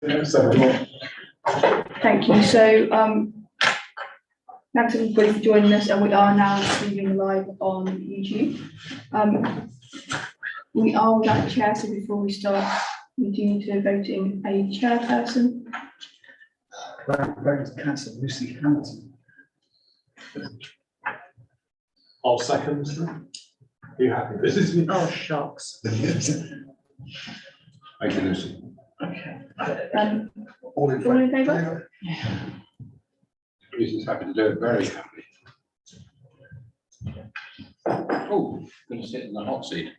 Thank you. So, thanks everybody for joining us, and we are now streaming live on YouTube. We are without a chair, so before we start, we do need to voting a chairperson. Councillor Lucy Hamilton. I'll second. Are you happy? This is Oh, shocks. Thank you, Lucy. Okay. All in All in favour? favour? Lucy's happy to do it, very happy. Oh, going to sit in the hot seat.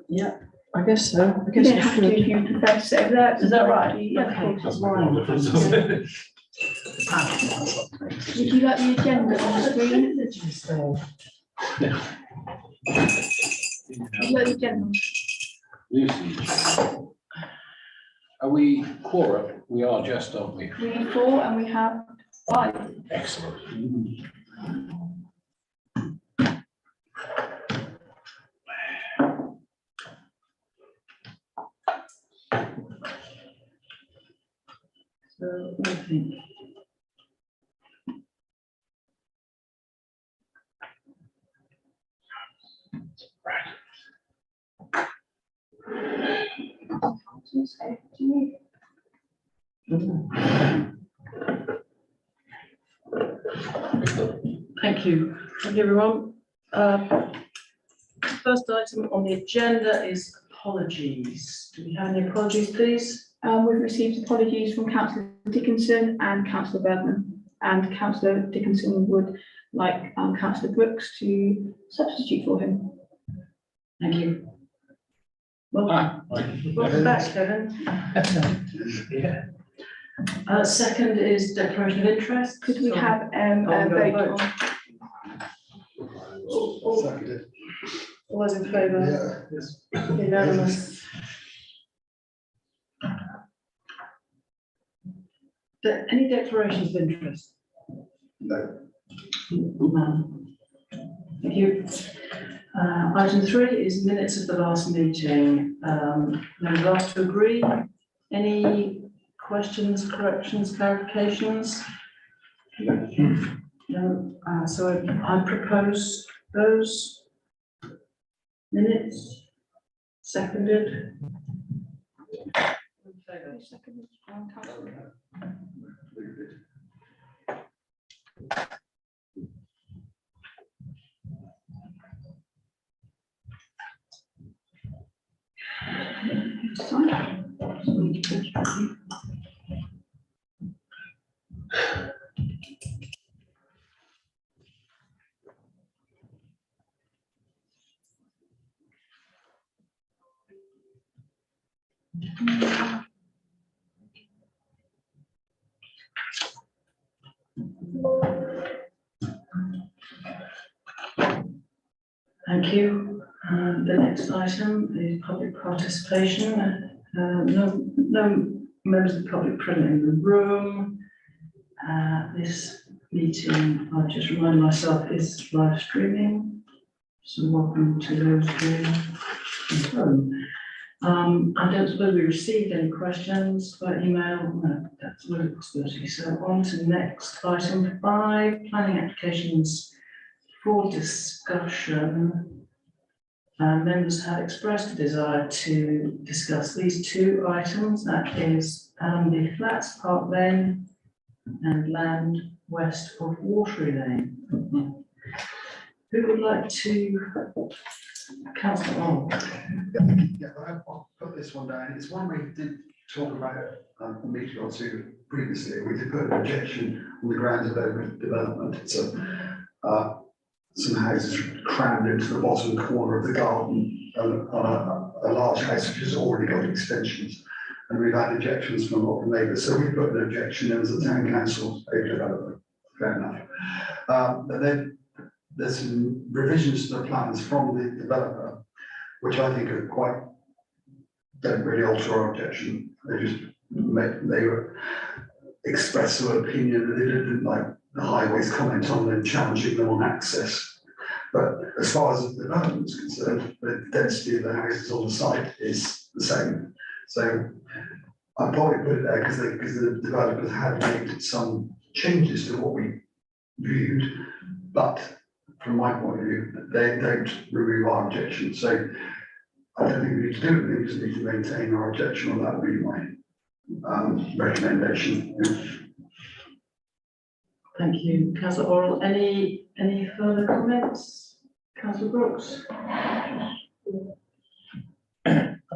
Yeah, I guess so. I You guess don't I have to if should. you prefer to sit over there. Is that right? Yeah, of Okay. course. doesn't make a lot of difference, does it? Would you like the agenda on the screen? Would you like the agenda? Lucy. Are we quorum? We are just, aren't we? We need 4 and we have 5. Excellent. So, what do you think? Thank you. Thank you, everyone. First item on the agenda is apologies. Do we have any apologies, please? We've received apologies from Councillor Dickinson and Councillor Bergman, and Councillor Dickinson would like Councillor Brooks to substitute for him. Thank you. Welcome. Welcome back, Kevin. Yeah. Second is declaration of interest. Could we Sorry. have a vote on? Seconded. All those in favour? Yeah. Unanimous. Any declarations of interest? No. None. Thank you. Item 3 is minutes of the last meeting. No one's asked to agree. Any questions, corrections, clarifications? No. So I propose those minutes. Seconded. In favour? Second, Councillor. Thank you. The next item is public participation. No members of the public present in the room. This meeting, I'll just remind myself, is live streaming. So welcome to those viewing at home. I don't suppose we received any questions by email. No, that's no possibility. So on to next item 5, planning applications for discussion. Members have expressed a desire to discuss these 2 items. That is Allenby Flats, Park Lane, and land west of Watery Lane. Who would like to? Councillor Arnold. Yeah, I'll put this one down. It's one we did talk about a meeting or 2 previously. We did put an objection on the grounds of overdevelopment. So, some houses crammed into the bottom corner of the garden on a large house which has already got extensions. And we've had objections from a lot of neighbours. So we put an objection in as a town council overdevelopment. Fair enough. But then there's some revisions to the plans from the developer, which I think are quite, don't really alter our objection. They were express their opinion that they didn't like the highways comment on them, challenging them on access. But as far as the development is concerned, the density of the houses on the site is the same. So I probably put it there because the developers had made some changes to what we viewed, but from my point of view, they don't remove our objection. So I don't think we need to do it. We just need to maintain our objection on that. Would be my recommendation. Thank you. Councillor Oral, any further comments? Councillor Brooks? I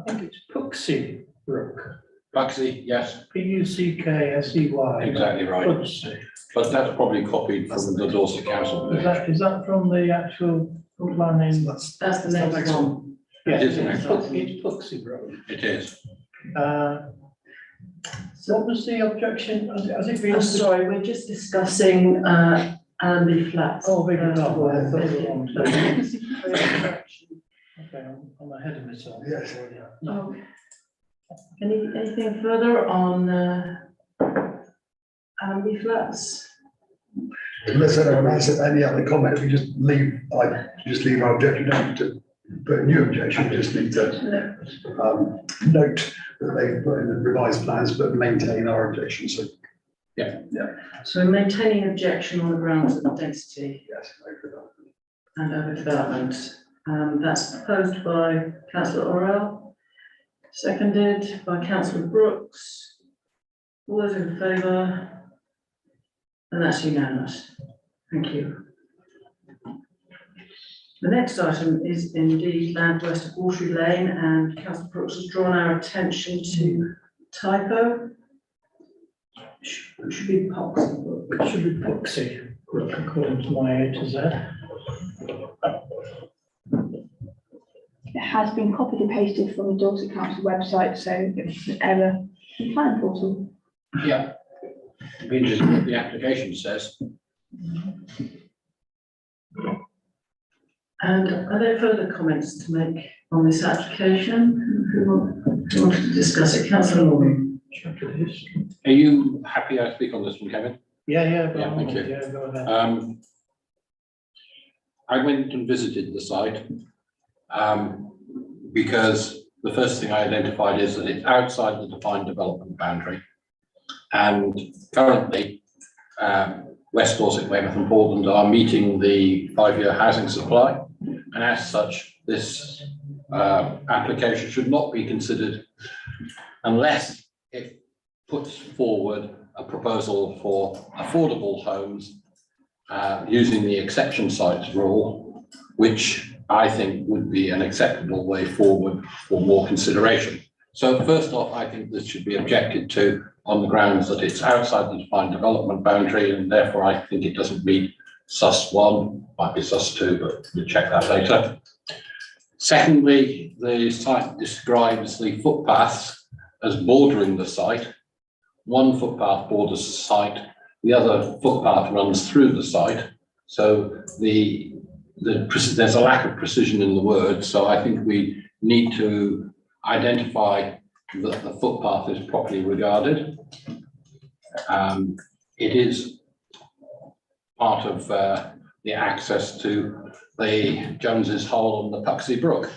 think it's Puxey Brook, Buxley, yes, Pucksey. exactly right. Puxey. But that's probably copied from the Dorset Council. Is that from the actual planning? That's That's the next one. Yeah, It is an it's Puxey Brook. It is. What was the objection? Has it been? I'm sorry, we're just discussing Allenby Flats. Oh, big enough. I thought it Thank was on. you. Okay, I'm ahead of myself. Yes. Oh. Anything further on Allenby Flats? unless anyone has any other comment, we just leave our objection down to put a new objection. We just need to note that they put in the revised plans, but maintain our objection. So So maintaining objection on the grounds of density yes, over and overdevelopment. That's proposed by councillor Orrell, seconded by councillor Brooks. All those in favour? And that's unanimous. Thank you. The next item is indeed land west of Watery Lane, and councillor Brooks has drawn our attention to typo. Should be Puxey Brook. It should be Puxey Brook according to my A to Z. It has been copied and pasted from the Dorset Council website, so it was an error in the planning portal. Yeah. Means what the application says. And are there further comments to make on this application? Who wants to discuss it? Councillor Morgan. Check it is. Are you happy I speak on this one, Kevin? Yeah, go Yeah, on. thank you. Yeah, go ahead. I went and visited the site because the first thing I identified is that it's outside the defined development boundary. And currently, West Dorset, Weymouth and Bordland are meeting the 5-year housing supply. And as such, this application should not be considered unless it puts forward a proposal for affordable homes using the exception sites rule, which I think would be an acceptable way forward for more consideration. So first off, I think this should be objected to on the grounds that it's outside the defined development boundary, and therefore I think it doesn't meet SUS 1, might be SUS 2, but we'll check that later. Secondly, the site describes the footpaths as bordering the site. One footpath borders the site, the other footpath runs through the site. So there's a lack of precision in the word, so I think we need to identify that the footpath is properly regarded. It is part of the access to the Jones's Hole and the Puxey Brook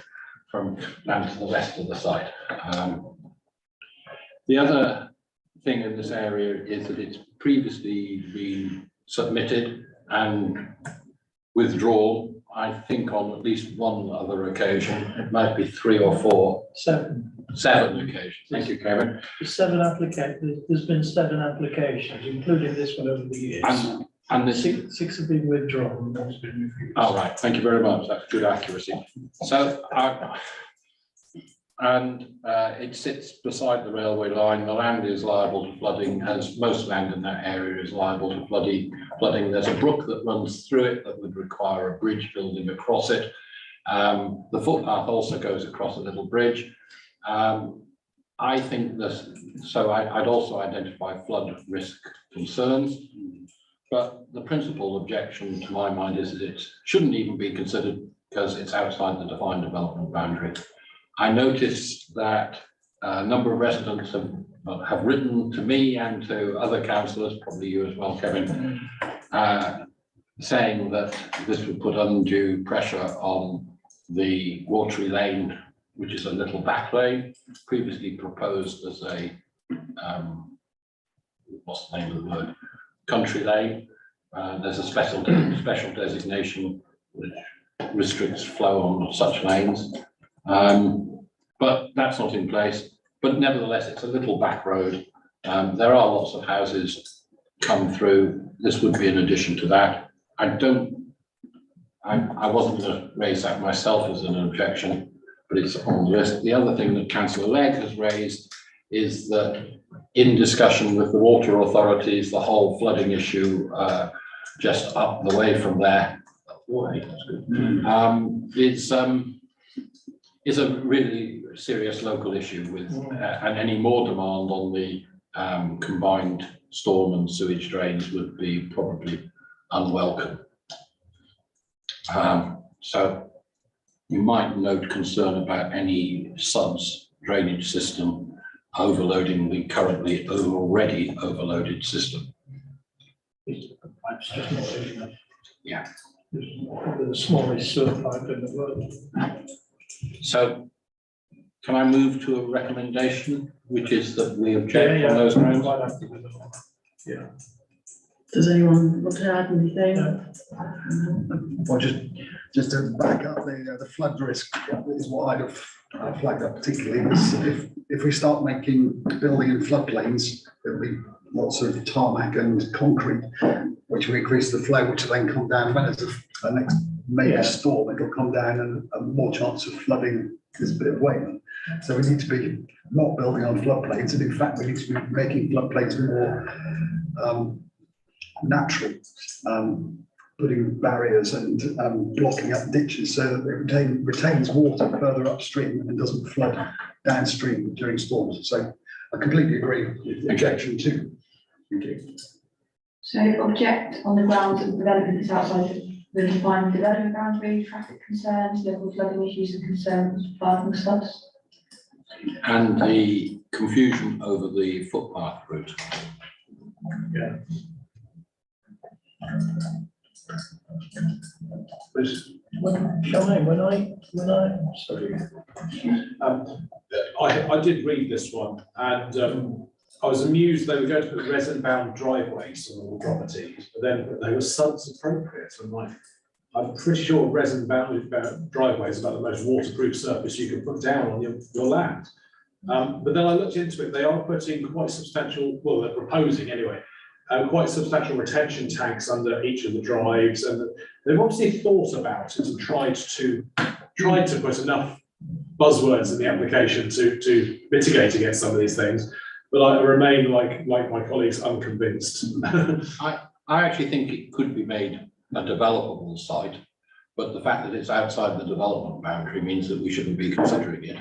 from down to the west of the site. The other thing in this area is that it's previously been submitted and withdrawn, I think on at least one other occasion. It might be 3 or 4. 7 occasions. Thank you, Kevin. There's been 7 applications, including this one over the years. And the Six have been withdrawn. all right, thank you very much. That's good accuracy. So, it sits beside the railway line. The land is liable to flooding, as most land in that area is liable to flooding. There's a brook that runs through it that would require a bridge building across it. The footpath also goes across a little bridge. I think this, so I'd also identify flood risk concerns. But the principal objection to my mind is that it shouldn't even be considered because it's outside the defined development boundary. I noticed that a number of residents have written to me and to other councillors, probably you as well, Kevin, saying that this would put undue pressure on the Watery Lane, which is a little back lane, previously proposed as a what's the name of the word? Country lane. There's a special designation which restricts flow on such lanes. But that's not in place. But nevertheless, it's a little back road. There are lots of houses come through. This would be an addition to that. I wasn't going to raise that myself as an objection, but it's on the list. The other thing that Councillor Legg has raised is that in discussion with the water authorities, the whole flooding issue just up the way from there, is a really serious local issue with, and any more demand on the combined storm and sewage drains would be probably unwelcome. So you might note concern about any subs drainage system overloading the currently already overloaded system. It's just not big enough. Yeah. It's probably the smallest sewer pipe in the world. So can I move to a recommendation, which is that we object on those grounds? Quite happy with it all. Yeah. Does anyone want to add anything? No. Or just to back up, the flood risk is what I'd have flagged up particularly. Is if we start building in floodplains, there'll be lots of tarmac and concrete, which will increase the flow, which will then come down. When there's a next major storm, it'll come down and more chance of flooding this bit of Weymouth. So we need to be not building on floodplains, and in fact, we need to be making floodplains more natural, putting barriers and blocking up ditches so that it retains water further upstream and doesn't flood downstream during storms. So I completely agree with the objection too. Thank you. So object on the grounds that the development is outside the defined development boundary, traffic concerns, local flooding issues and concerns, parking subs. And the confusion over the footpath route. Yeah. Shine, sorry. I did read this one, and I was amused they were going to put resin-bound driveways on all properties, but then they were subs appropriate. I'm pretty sure resin-bound driveway is about the most waterproof surface you can put down on your land. But then I looked into it, they are putting quite substantial, well, they're proposing anyway, quite substantial retention tanks under each of the drives, and they've obviously thought about it and tried to put enough buzzwords in the application to mitigate against some of these things. But I remain, like my colleagues, unconvinced. I actually think it could be made a developable site, but the fact that it's outside the development boundary means that we shouldn't be considering it.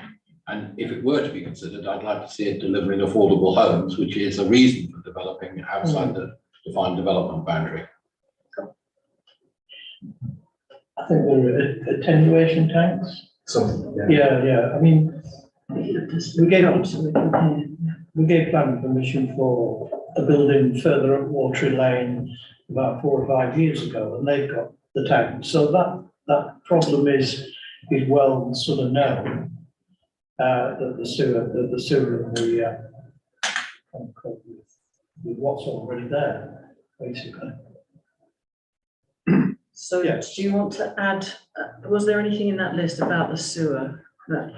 And if it were to be considered, I'd like to see it delivering affordable homes, which is a reason for developing outside the defined development boundary. I think there are attenuation tanks. Yeah. I mean, we gave planning permission for a building further up Watery Lane about 4 or 5 years ago, and they've got the tank. So that problem is well sort of known. That the sewer and the with what's already there, basically. So Yes. do you want to add, was there anything in that list about the sewer that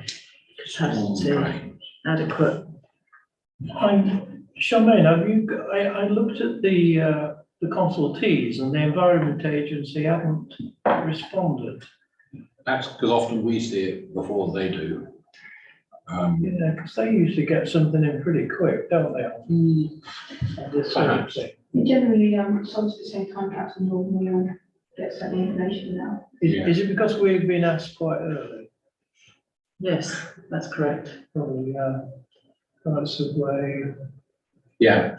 capacity adequate? Charmaine, have you? I looked at the consultees, and the Environment Agency haven't responded. That's because often we see it before they do. Yeah, because they usually get something in pretty quick, don't they? On this sort of thing. We generally, subs the same contracts and normally get certain information now. Is it because we've been asked quite early? Yes, that's correct. Probably, that's the way. Yeah.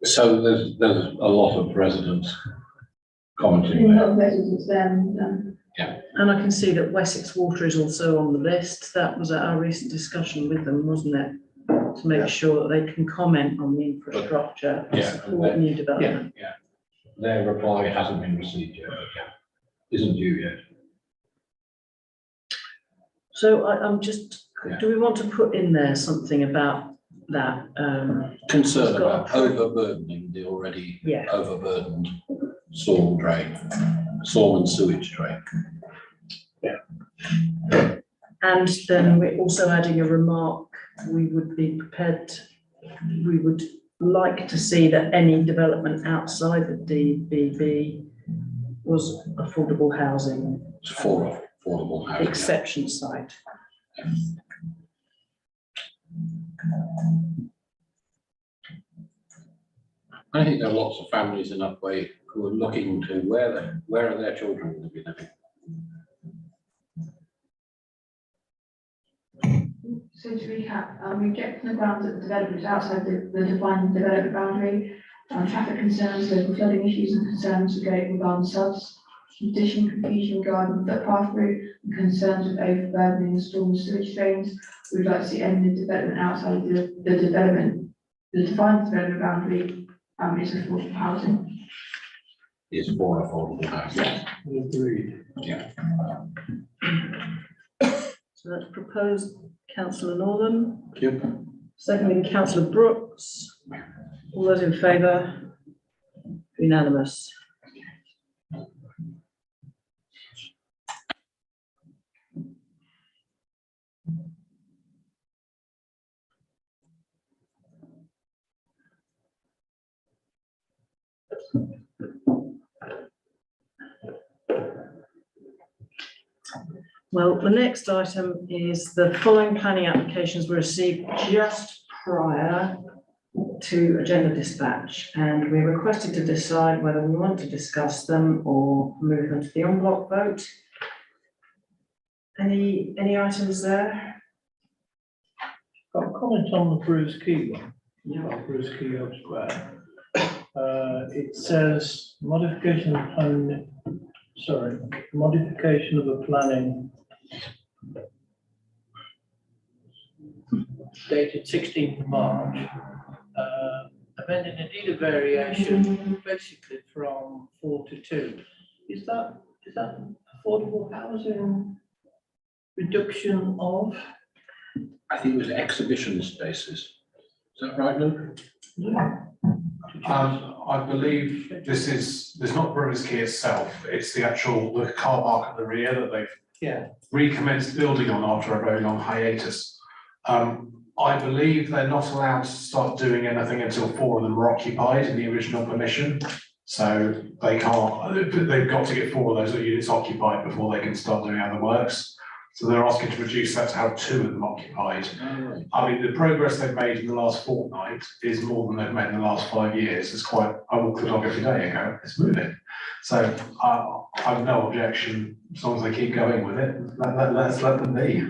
So there's a lot of residents commenting A lot there. of residents then, And I can see that Wessex Water is also on the list. That was at our recent discussion with them, wasn't it? To make sure that they can comment on the infrastructure and Yeah, support new development. Yeah. Their reply hasn't been received yet, isn't due yet. So I'm just Do we want to put in there something about that? Concern It's got about a- overburdening the already Yeah, overburdened storm and sewage drain. and then we're also adding a remark, we would like to see that any development outside the DBB was affordable housing, It's for affordable housing. exception site. I think there are lots of families in Upwey who are looking to where are their children going to be living. So to recap, we get from the grounds that the development is outside the defined development boundary, traffic concerns, local flooding issues and concerns regarding subs, condition, confusion regarding footpath route, and concerns with overburdening storm and sewage drains. We'd like to see any development outside the development, the defined development boundary, is affordable housing. Is for affordable housing. Agreed. Yeah. So that's proposed councillor Northern, Thank you. seconding councillor Brooks. All those in favour? Unanimous. Well, the next item is the following planning applications were received just prior to agenda dispatch, and we're requested to decide whether we want to discuss them or move them to the en bloc vote. Any items there? Got a comment on the Bruce Key one. Yeah. Bruce Key Oak Square. It says modification of plan, modification of a planning dated 16th of March, amending a deed of variation basically from 4 to 2. Is that affordable housing reduction of? I think it was exhibition spaces. Is that right, Luke? Yeah. I believe there's not Brewers Key itself, it's the car park at the rear that they've Yeah. recommenced building on after a very long hiatus. I believe they're not allowed to start doing anything until 4 of them are occupied in the original permission. So they can't, they've got to get 4 of those units occupied before they can start doing other works. So they're asking to reduce that to have 2 of them occupied. I mean, the progress they've made in the last fortnight is more than they've made in the last 5 years. It's quite, I walk the dog every day and go, it's moving. So I've no objection, as long as they keep going with it, let's let them be.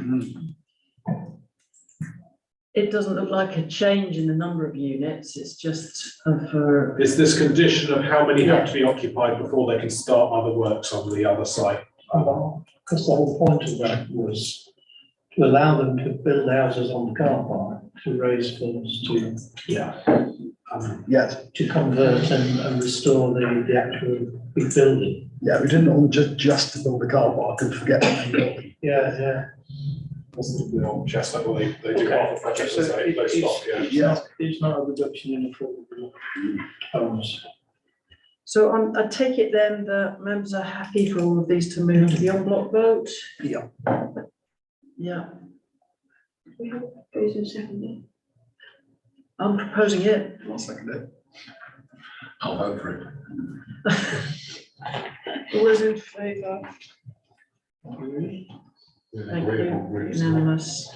It doesn't look like a change in the number of units, it's just for, It's this condition of how many have to be occupied before they can start other works on the other site. Because the whole point of that was to allow them to build houses on the car park to raise funds to, Yes, to convert and restore the actual big building. yeah, we didn't want just to build a car park and forget the main building. Yeah. The old Chestnut, well, they do Okay. half the project, So so they stop, yeah. it's not a reduction in affordable homes. so I take it then that members are happy for all of these to move to the en bloc vote? Yeah. Yeah, We have those in second. I'm proposing it. I'll second it. I'll vote for it. All those in favour? Thank you, unanimous.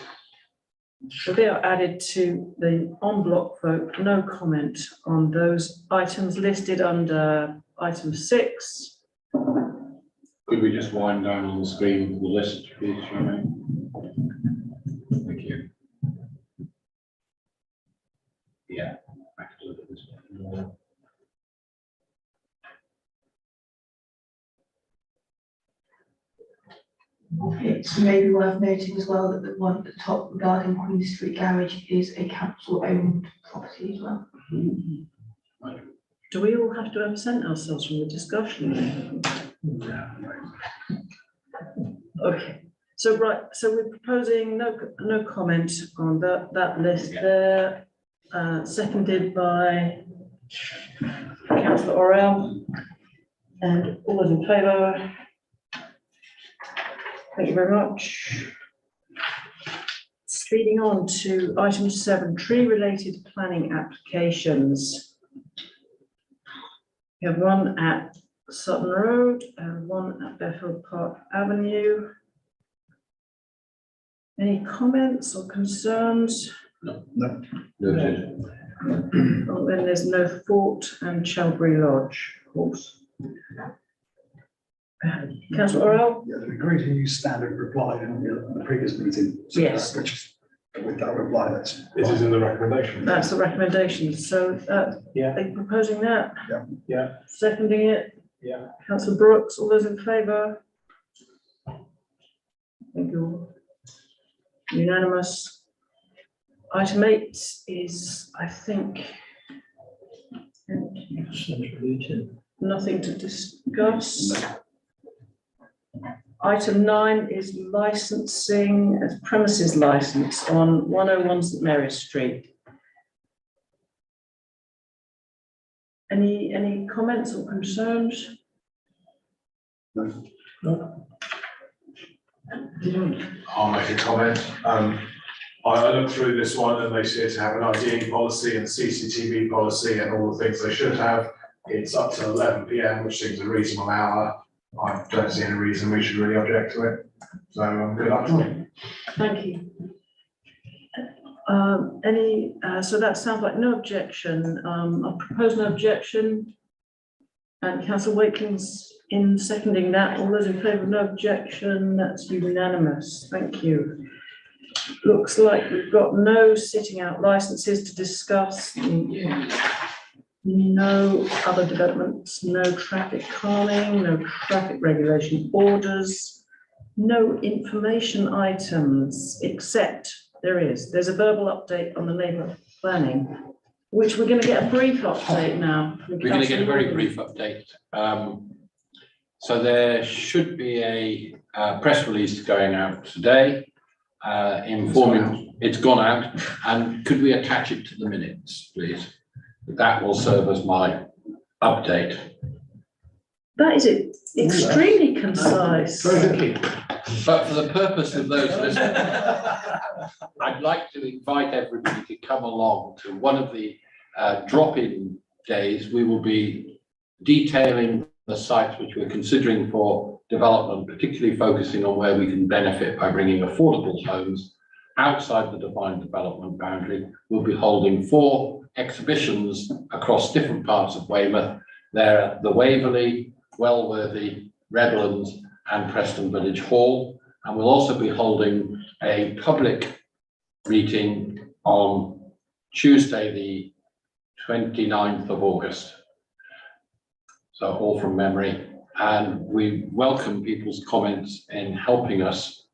So they are added to the en bloc vote, no comment on those items listed under item 6. Could we just wind down on the screen the list, please, Jeremy? Thank you. Yeah. back to this one. It's maybe worth noting as well that the one at the top regarding Queen Street Garage is a council-owned property as well. Do we all have to absent ourselves from the discussion? Okay, So, right, so we're proposing no comment on that list there, seconded by councillor Orrell. And all those in favour? Thank you very much. Speeding on to item 7, tree-related planning applications. We have one at Sutton Road and one at Befield Park Avenue. Any comments or concerns? Noted. Well, then there's No Fort and Chelbury Lodge, of course. Councillor Orrell? Yeah, we agreed to use standard reply in the previous meeting. So Yes. Which is, with that reply, that's. This is in the recommendation. That's the recommendation. So, Yeah. are you proposing that? Yeah. Seconding it? Yeah. Councillor Brooks, all those in favour? Thank you. Unanimous. Item 8 is, I think, Central heating. nothing to discuss. Item 9 is licensing, premises license on 101 St Mary's Street. Any comments or concerns? No. I'll make a comment. I looked through this one and they see it to have an ID policy and CCTV policy and all the things they should have. It's up to 11 PM, which seems a reasonable hour. I don't see any reason we should really object to it. So good luck to them. Thank you. So that sounds like no objection. I'll propose no objection. And councillor Wakeling's in seconding that. All those in favour of no objection, that's unanimous. Thank you. Looks like we've got no sitting out licences to discuss. No other developments, no traffic calming, no traffic regulation orders, no information items, except there's a verbal update on the neighbourhood planning, which we're going to get a brief update now. We're going to get a very brief update. So there should be a press release going out today, informing it's gone out, and could we attach it to the minutes, please? That will serve as my update. That is it. Extremely concise. But for the purpose of those listening, I'd like to invite everybody to come along to one of the drop-in days. We will be detailing the sites which we're considering for development, particularly focusing on where we can benefit by bringing affordable homes outside the defined development boundary. We'll be holding 4 exhibitions across different parts of Weymouth. They're at the Waverley, Welworthy, Redlands and Preston Village Hall. And we'll also be holding a public meeting on Tuesday, the 29th of August. So all from memory. And we welcome people's comments in helping us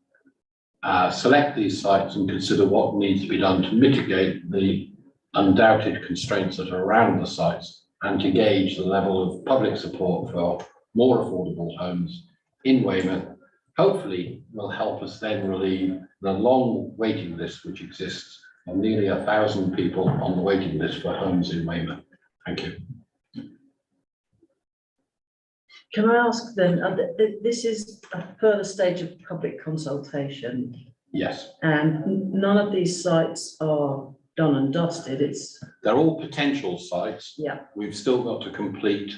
select these sites and consider what needs to be done to mitigate the undoubted constraints that are around the sites and to gauge the level of public support for more affordable homes in Weymouth. Hopefully will help us then relieve the long waiting list which exists of nearly 1,000 people on the waiting list for homes in Weymouth. Thank you. Can I ask then, this is a further stage of public consultation, Yes, and none of these sites are done and dusted. they're all potential sites. Yeah. We've still got to complete.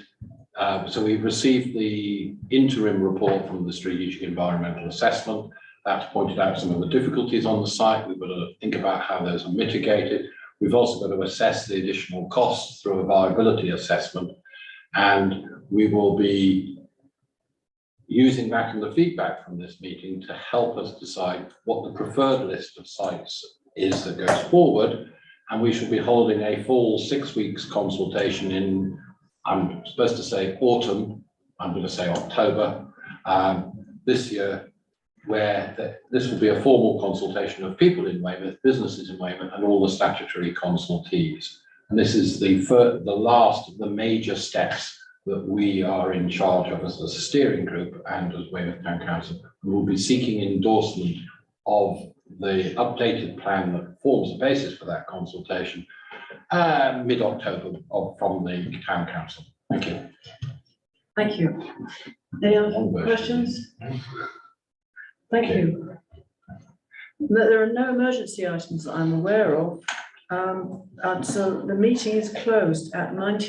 So we've received the interim report from the Strategic Environmental Assessment. That's pointed out some of the difficulties on the site. We've got to think about how those are mitigated. We've also got to assess the additional costs through a viability assessment. And we will be using that and the feedback from this meeting to help us decide what the preferred list of sites is that goes forward. And we should be holding a full 6 weeks consultation in, I'm supposed to say autumn, I'm going to say October this year, where this will be a formal consultation of people in Weymouth, businesses in Weymouth, and all the statutory consultees. And this is the last of the major steps that we are in charge of as a steering group and as Weymouth Town Council. We will be seeking endorsement of the updated plan that forms the basis for that consultation mid-October from the Town Council. Thank you. Thank you. Any other One version. questions? Thank you. There are no emergency items that I'm aware of. And so the meeting is closed at 19.